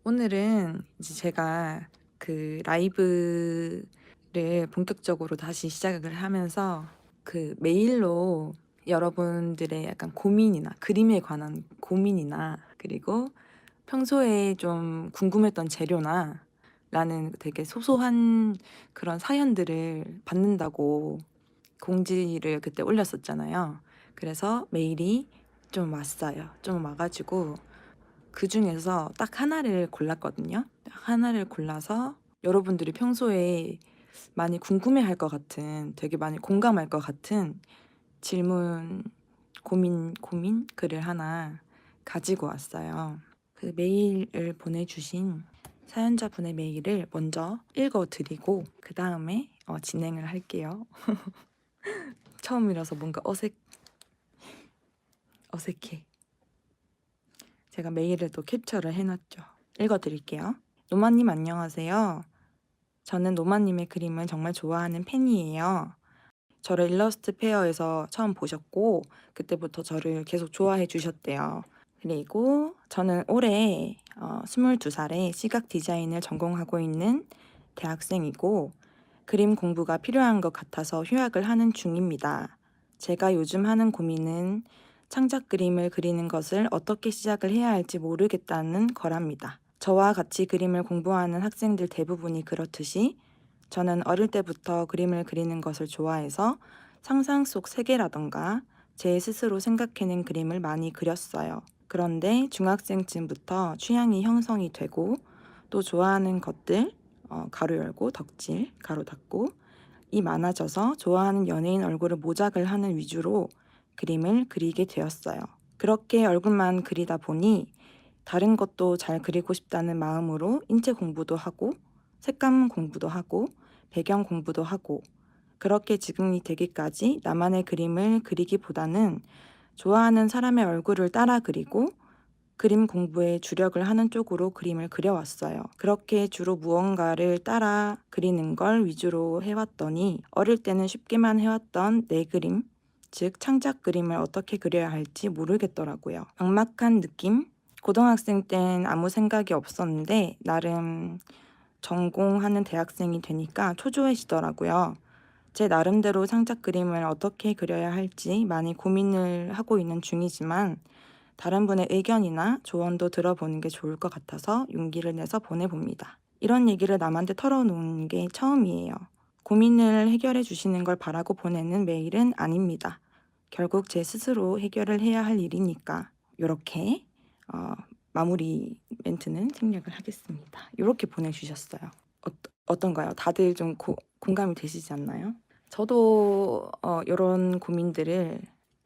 오늘은 이제 제가 그 라이브를 본격적으로 다시 시작을 하면서 그 메일로 여러분들의 약간 고민이나 그림에 관한 고민이나 그리고 평소에 좀 궁금했던 재료나 라는 되게 소소한 그런 사연들을 받는다고 공지를 그때 올렸었잖아요. 그래서 메일이 좀 왔어요. 좀 와가지고 그중에서 딱 하나를 골랐거든요. 딱 하나를 골라서 여러분들이 평소에 많이 궁금해할 것 같은, 되게 많이 공감할 것 같은 질문, 고민 글을 하나 가지고 왔어요. 그 메일을 보내주신 사연자분의 메일을 먼저 읽어드리고 그 다음에 진행을 할게요. 처음이라서 뭔가 어색해. 제가 메일을 또 캡처를 해놨죠. 읽어드릴게요. 노마님 안녕하세요. 저는 노마님의 그림을 정말 좋아하는 팬이에요. 저를 일러스트 페어에서 처음 보셨고 그때부터 저를 계속 좋아해 주셨대요. 그리고 저는 올해 22살에 시각 디자인을 전공하고 있는 대학생이고 그림 공부가 필요한 것 같아서 휴학을 하는 중입니다. 제가 요즘 하는 고민은 창작 그림을 그리는 것을 어떻게 시작을 해야 할지 모르겠다는 거랍니다. 저와 같이 그림을 공부하는 학생들 대부분이 그렇듯이 저는 어릴 때부터 그림을 그리는 것을 좋아해서 상상 속 세계라던가 제 스스로 생각해낸 그림을 많이 그렸어요. 그런데 중학생쯤부터 취향이 형성이 되고 또 좋아하는 것들 가로 열고 덕질 가로 닫고 이 많아져서 좋아하는 연예인 얼굴을 모작을 하는 위주로 그림을 그리게 되었어요. 그렇게 얼굴만 그리다 보니 다른 것도 잘 그리고 싶다는 마음으로 인체 공부도 하고 색감 공부도 하고 배경 공부도 하고 그렇게 지금이 되기까지 나만의 그림을 그리기보다는 좋아하는 사람의 얼굴을 따라 그리고 그림 공부에 주력을 하는 쪽으로 그림을 그려왔어요. 그렇게 주로 무언가를 따라 그리는 걸 위주로 해왔더니 어릴 때는 쉽게만 해왔던 내 그림, 즉 창작 그림을 어떻게 그려야 할지 모르겠더라고요. 막막한 느낌? 고등학생 땐 아무 생각이 없었는데 나름 전공하는 대학생이 되니까 초조해지더라고요. 제 나름대로 창작 그림을 어떻게 그려야 할지 많이 고민을 하고 있는 중이지만 다른 분의 의견이나 조언도 들어보는 게 좋을 것 같아서 용기를 내서 보내봅니다. 이런 얘기를 남한테 털어놓는 게 처음이에요. 고민을 해결해 주시는 걸 바라고 보내는 메일은 아닙니다. 결국 제 스스로 해결을 해야 할 일이니까 이렇게 마무리 멘트는 생략을 하겠습니다. 이렇게 보내주셨어요. 어떤가요? 다들 좀 공감이 되시지 않나요? 저도 이런 고민들을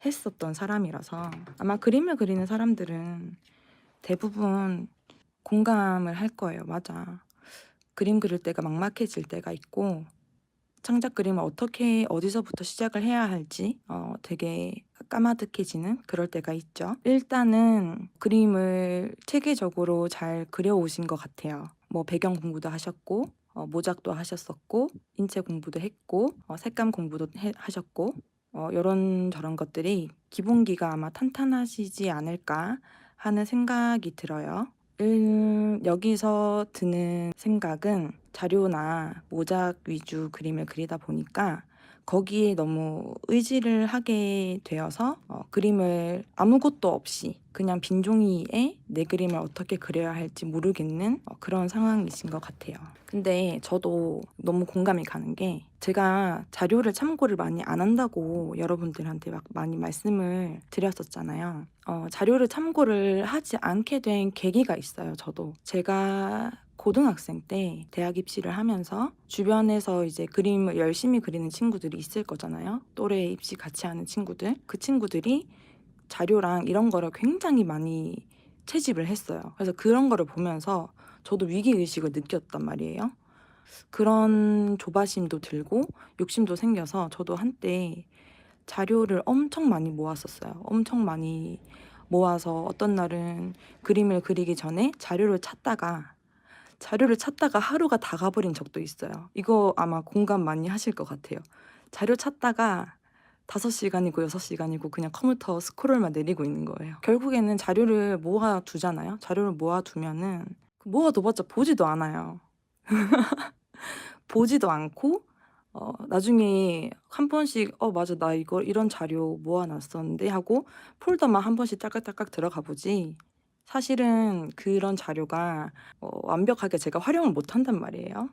했었던 사람이라서 아마 그림을 그리는 사람들은 대부분 공감을 할 거예요. 맞아. 그림 그릴 때가 막막해질 때가 있고 창작 그림을 어떻게 어디서부터 시작을 해야 할지 되게 까마득해지는 그럴 때가 있죠. 일단은 그림을 체계적으로 잘 그려오신 것 같아요. 뭐 배경 공부도 하셨고 모작도 하셨었고 인체 공부도 했고 색감 공부도 하셨고 이런 저런 것들이 기본기가 아마 탄탄하시지 않을까 하는 생각이 들어요. 여기서 드는 생각은 자료나 모작 위주 그림을 그리다 보니까 거기에 너무 의지를 하게 되어서 그림을 아무것도 없이 그냥 빈 종이에 내 그림을 어떻게 그려야 할지 모르겠는 그런 상황이신 것 같아요. 근데 저도 너무 공감이 가는 게 제가 자료를 참고를 많이 안 한다고 여러분들한테 막 많이 말씀을 드렸었잖아요. 자료를 참고를 하지 않게 된 계기가 있어요. 저도 제가 고등학생 때 대학 입시를 하면서 주변에서 이제 그림을 열심히 그리는 친구들이 있을 거잖아요. 또래 입시 같이 하는 친구들. 그 친구들이 자료랑 이런 거를 굉장히 많이 채집을 했어요. 그래서 그런 거를 보면서 저도 위기의식을 느꼈단 말이에요. 그런 조바심도 들고 욕심도 생겨서 저도 한때 자료를 엄청 많이 모았었어요. 엄청 많이 모아서 어떤 날은 그림을 그리기 전에 자료를 찾다가 하루가 다 가버린 적도 있어요. 이거 아마 공감 많이 하실 것 같아요. 자료 찾다가 5시간이고 6시간이고 그냥 컴퓨터 스크롤만 내리고 있는 거예요. 결국에는 자료를 모아두잖아요. 자료를 모아두면은 모아둬봤자 보지도 않아요. 보지도 않고 나중에 한 번씩 '어 맞아. 나 이거 이런 자료 모아 놨었는데.' 하고 폴더만 한 번씩 딸깍딸깍 들어가 보지 사실은 그런 자료가 완벽하게 제가 활용을 못 한단 말이에요.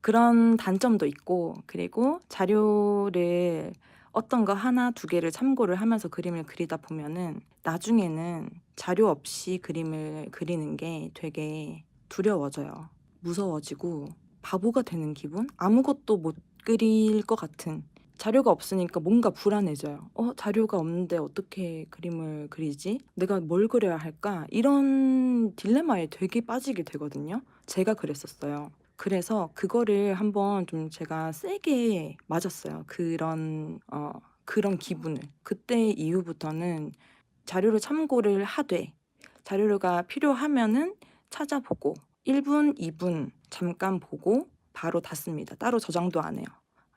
그런 단점도 있고 그리고 자료를 어떤 거 하나 두 개를 참고를 하면서 그림을 그리다 보면은 나중에는 자료 없이 그림을 그리는 게 되게 두려워져요. 무서워지고 바보가 되는 기분? 아무것도 못 그릴 것 같은. 자료가 없으니까 뭔가 불안해져요. 자료가 없는데 어떻게 그림을 그리지? 내가 뭘 그려야 할까? 이런 딜레마에 되게 빠지게 되거든요. 제가 그랬었어요. 그래서 그거를 한번 좀 제가 세게 맞았어요. 그런 기분을. 그때 이후부터는 자료를 참고를 하되 자료가 필요하면은 찾아보고 1분, 2분 잠깐 보고 바로 닫습니다. 따로 저장도 안 해요.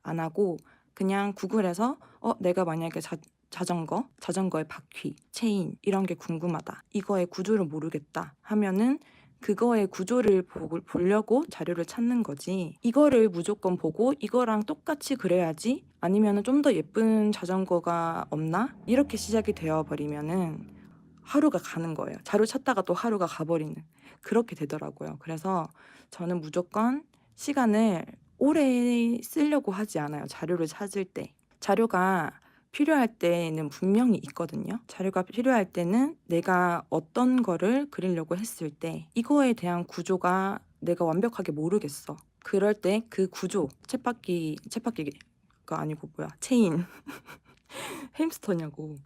안 하고 그냥 구글에서 내가 만약에 자전거의 바퀴, 체인 이런 게 궁금하다. 이거의 구조를 모르겠다 하면은 그거의 구조를 보려고 자료를 찾는 거지. 이거를 무조건 보고 이거랑 똑같이 그려야지 아니면은 좀 더 예쁜 자전거가 없나? 이렇게 시작이 되어 버리면은 하루가 가는 거예요. 자료 찾다가 또 하루가 가버리는. 그렇게 되더라고요. 그래서 저는 무조건 시간을 오래 쓰려고 하지 않아요. 자료를 찾을 때. 자료가 필요할 때는 분명히 있거든요. 자료가 필요할 때는 내가 어떤 거를 그리려고 했을 때 이거에 대한 구조가 내가 완벽하게 모르겠어. 그럴 때 그 구조, 쳇바퀴가 아니고 뭐야, 체인, 햄스터냐고.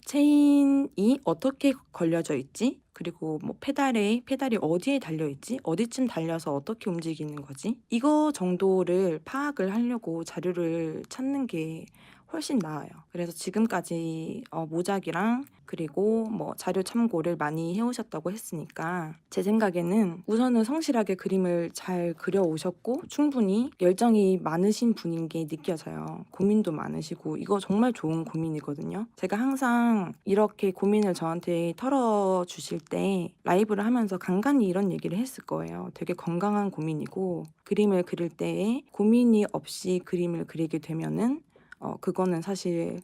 체인이 어떻게 걸려져 있지? 그리고 뭐 페달이 어디에 달려 있지? 어디쯤 달려서 어떻게 움직이는 거지? 이거 정도를 파악을 하려고 자료를 찾는 게 훨씬 나아요. 그래서 지금까지 모작이랑 그리고 뭐 자료 참고를 많이 해오셨다고 했으니까 제 생각에는 우선은 성실하게 그림을 잘 그려오셨고 충분히 열정이 많으신 분인 게 느껴져요. 고민도 많으시고 이거 정말 좋은 고민이거든요. 제가 항상 이렇게 고민을 저한테 털어주실 때 라이브를 하면서 간간히 이런 얘기를 했을 거예요. 되게 건강한 고민이고 그림을 그릴 때에 고민이 없이 그림을 그리게 되면은 그거는 사실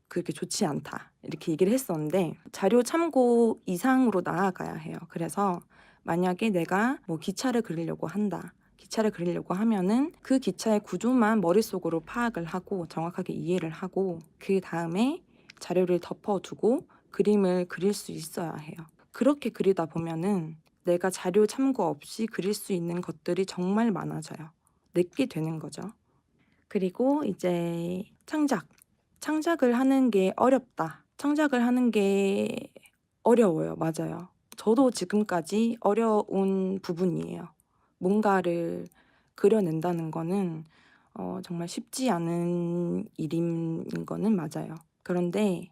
그렇게 좋지 않다. 이렇게 얘기를 했었는데 자료 참고 이상으로 나아가야 해요. 그래서 만약에 내가 뭐 기차를 그리려고 한다. 기차를 그리려고 하면은 그 기차의 구조만 머릿속으로 파악을 하고 정확하게 이해를 하고 그 다음에 자료를 덮어두고 그림을 그릴 수 있어야 해요. 그렇게 그리다 보면은 내가 자료 참고 없이 그릴 수 있는 것들이 정말 많아져요. 내게 되는 거죠. 그리고 이제 창작을 하는 게 어렵다. 창작을 하는 게 어려워요. 맞아요. 저도 지금까지 어려운 부분이에요. 뭔가를 그려낸다는 거는 정말 쉽지 않은 일인 거는 맞아요. 그런데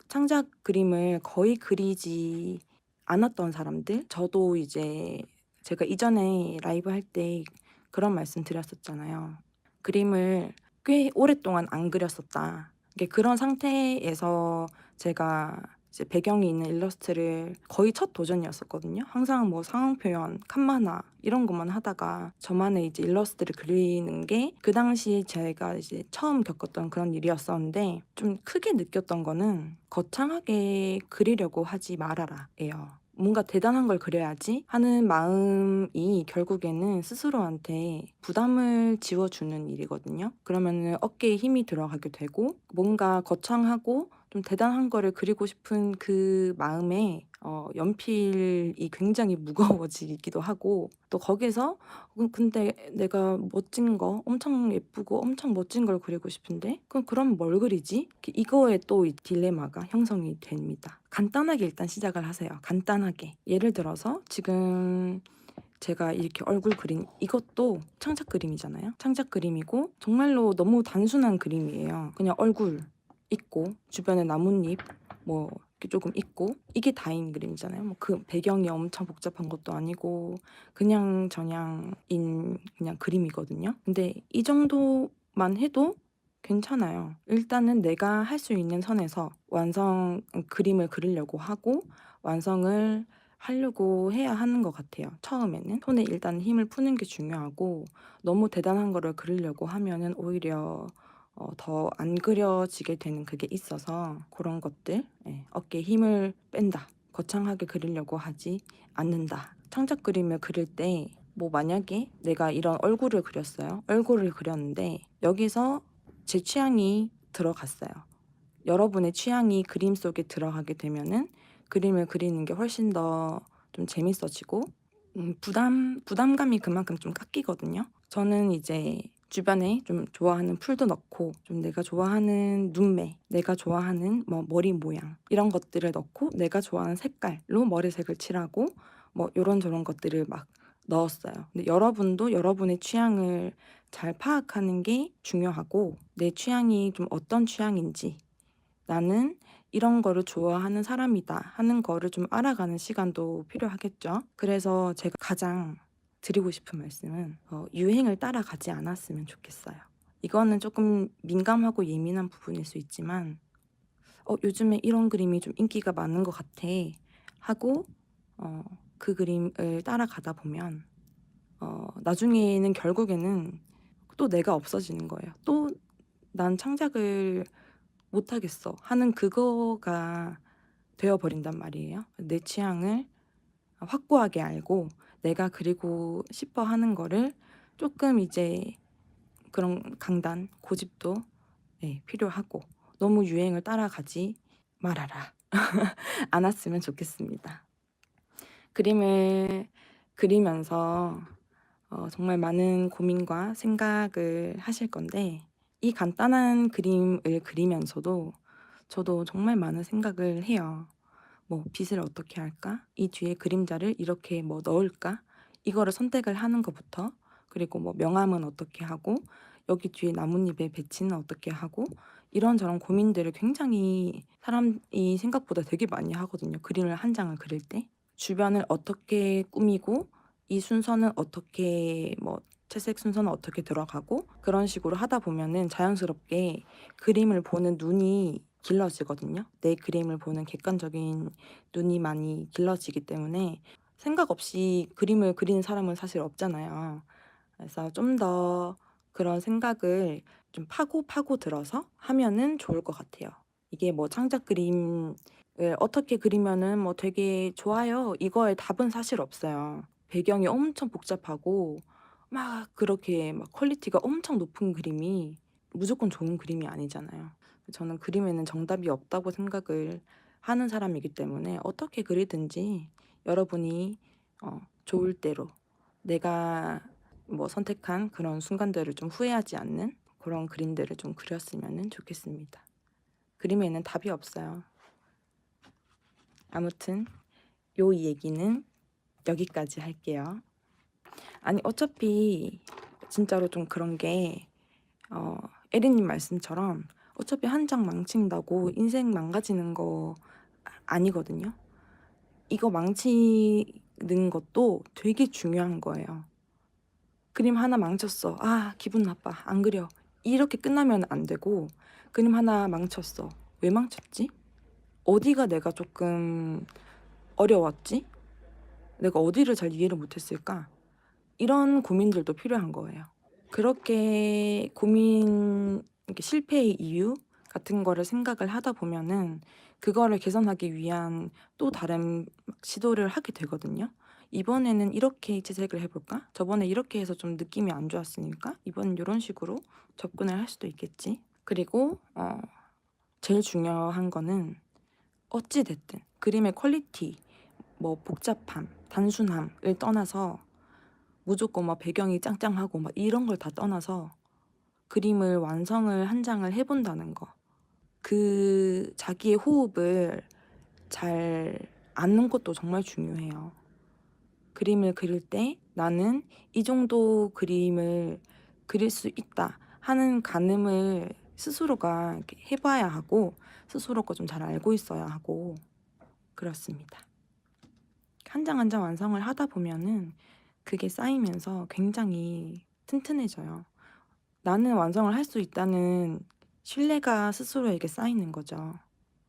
창작 그림을 거의 그리지 않았던 사람들, 저도 이제 제가 이전에 라이브 할 때 그런 말씀 드렸었잖아요. 그림을 꽤 오랫동안 안 그렸었다. 이게 그런 상태에서 제가 이제 배경이 있는 일러스트를 거의 첫 도전이었었거든요. 항상 뭐 상황 표현, 칸만화 이런 것만 하다가 저만의 이제 일러스트를 그리는 게 그 당시에 제가 이제 처음 겪었던 그런 일이었었는데 좀 크게 느꼈던 거는 거창하게 그리려고 하지 말아라예요. 뭔가 대단한 걸 그려야지 하는 마음이 결국에는 스스로한테 부담을 지워주는 일이거든요. 그러면은 어깨에 힘이 들어가게 되고 뭔가 거창하고 좀 대단한 거를 그리고 싶은 그 마음에 연필이 굉장히 무거워지기도 하고 또 거기서 근데 내가 멋진 거 엄청 예쁘고 엄청 멋진 걸 그리고 싶은데 그럼 뭘 그리지? 이거에 또 이 딜레마가 형성이 됩니다. 간단하게 일단 시작을 하세요. 간단하게. 예를 들어서 지금 제가 이렇게 얼굴 그린 이것도 창작 그림이잖아요. 창작 그림이고 정말로 너무 단순한 그림이에요. 그냥 얼굴 있고 주변에 나뭇잎 뭐 이렇게 조금 있고 이게 다인 그림이잖아요. 뭐 그 배경이 엄청 복잡한 것도 아니고 그냥 저냥인 그냥 그림이거든요. 근데 이 정도만 해도 괜찮아요. 일단은 내가 할 수 있는 선에서 그림을 그리려고 하고 완성을 하려고 해야 하는 것 같아요. 처음에는 손에 일단 힘을 푸는 게 중요하고 너무 대단한 거를 그리려고 하면은 오히려 더 안 그려지게 되는 그게 있어서 그런 것들, 예, 어깨에 힘을 뺀다. 거창하게 그리려고 하지 않는다. 창작 그림을 그릴 때 뭐 만약에 내가 이런 얼굴을 그렸어요. 얼굴을 그렸는데 여기서 제 취향이 들어갔어요. 여러분의 취향이 그림 속에 들어가게 되면은 그림을 그리는 게 훨씬 더 좀 재밌어지고 부담감이 그만큼 좀 깎이거든요. 저는 이제 주변에 좀 좋아하는 풀도 넣고 좀 내가 좋아하는 눈매, 내가 좋아하는 뭐 머리 모양 이런 것들을 넣고 내가 좋아하는 색깔로 머리색을 칠하고 뭐 요런저런 것들을 막 넣었어요. 근데 여러분도 여러분의 취향을 잘 파악하는 게 중요하고 내 취향이 좀 어떤 취향인지 나는 이런 거를 좋아하는 사람이다 하는 거를 좀 알아가는 시간도 필요하겠죠. 그래서 제가 가장 드리고 싶은 말씀은 유행을 따라가지 않았으면 좋겠어요. 이거는 조금 민감하고 예민한 부분일 수 있지만 요즘에 이런 그림이 좀 인기가 많은 것 같아 하고 그 그림을 따라가다 보면 나중에는 결국에는 또 내가 없어지는 거예요. 또 난 창작을 못하겠어 하는 그거가 되어버린단 말이에요. 내 취향을 확고하게 알고 내가 그리고 싶어 하는 거를 조금 이제 그런 강단, 고집도, 네, 필요하고 너무 유행을 따라가지 말아라. 않았으면 좋겠습니다. 그림을 그리면서 정말 많은 고민과 생각을 하실 건데 이 간단한 그림을 그리면서도 저도 정말 많은 생각을 해요. 뭐 빛을 어떻게 할까? 이 뒤에 그림자를 이렇게 뭐 넣을까? 이거를 선택을 하는 것부터 그리고 뭐 명암은 어떻게 하고 여기 뒤에 나뭇잎의 배치는 어떻게 하고 이런저런 고민들을 굉장히 사람이 생각보다 되게 많이 하거든요. 그림을 한 장을 그릴 때 주변을 어떻게 꾸미고 이 순서는 어떻게 뭐 채색 순서는 어떻게 들어가고 그런 식으로 하다 보면은 자연스럽게 그림을 보는 눈이 길러지거든요. 내 그림을 보는 객관적인 눈이 많이 길러지기 때문에 생각 없이 그림을 그리는 사람은 사실 없잖아요. 그래서 좀 더 그런 생각을 좀 파고 들어서 하면은 좋을 것 같아요. 이게 뭐 창작 그림을 어떻게 그리면은 뭐 되게 좋아요. 이거에 답은 사실 없어요. 배경이 엄청 복잡하고 막 그렇게 막 퀄리티가 엄청 높은 그림이 무조건 좋은 그림이 아니잖아요. 저는 그림에는 정답이 없다고 생각을 하는 사람이기 때문에 어떻게 그리든지 여러분이 좋을 대로 내가 뭐 선택한 그런 순간들을 좀 후회하지 않는 그런 그림들을 좀 그렸으면 좋겠습니다. 그림에는 답이 없어요. 아무튼 요 얘기는 여기까지 할게요. 아니 어차피 진짜로 좀 그런 게 에리님 말씀처럼 어차피 한 장 망친다고 인생 망가지는 거 아니거든요. 이거 망치는 것도 되게 중요한 거예요. 그림 하나 망쳤어. 아, 기분 나빠. 안 그려. 이렇게 끝나면 안 되고 그림 하나 망쳤어. 왜 망쳤지? 어디가 내가 조금 어려웠지? 내가 어디를 잘 이해를 못했을까? 이런 고민들도 필요한 거예요. 그렇게 이렇게 실패의 이유 같은 거를 생각을 하다 보면은 그거를 개선하기 위한 또 다른 시도를 하게 되거든요. 이번에는 이렇게 채색을 해볼까? 저번에 이렇게 해서 좀 느낌이 안 좋았으니까 이번엔 이런 식으로 접근을 할 수도 있겠지. 그리고 제일 중요한 거는 어찌 됐든 그림의 퀄리티, 뭐 복잡함, 단순함을 떠나서 무조건 막 배경이 짱짱하고 막 이런 걸 다 떠나서 그림을 완성을 한 장을 해본다는 거. 그 자기의 호흡을 잘 아는 것도 정말 중요해요. 그림을 그릴 때 나는 이 정도 그림을 그릴 수 있다 하는 가늠을 스스로가 이렇게 해봐야 하고 스스로가 좀 잘 알고 있어야 하고 그렇습니다. 한 장 한 장 완성을 하다 보면은 그게 쌓이면서 굉장히 튼튼해져요. 나는 완성을 할 수 있다는 신뢰가 스스로에게 쌓이는 거죠.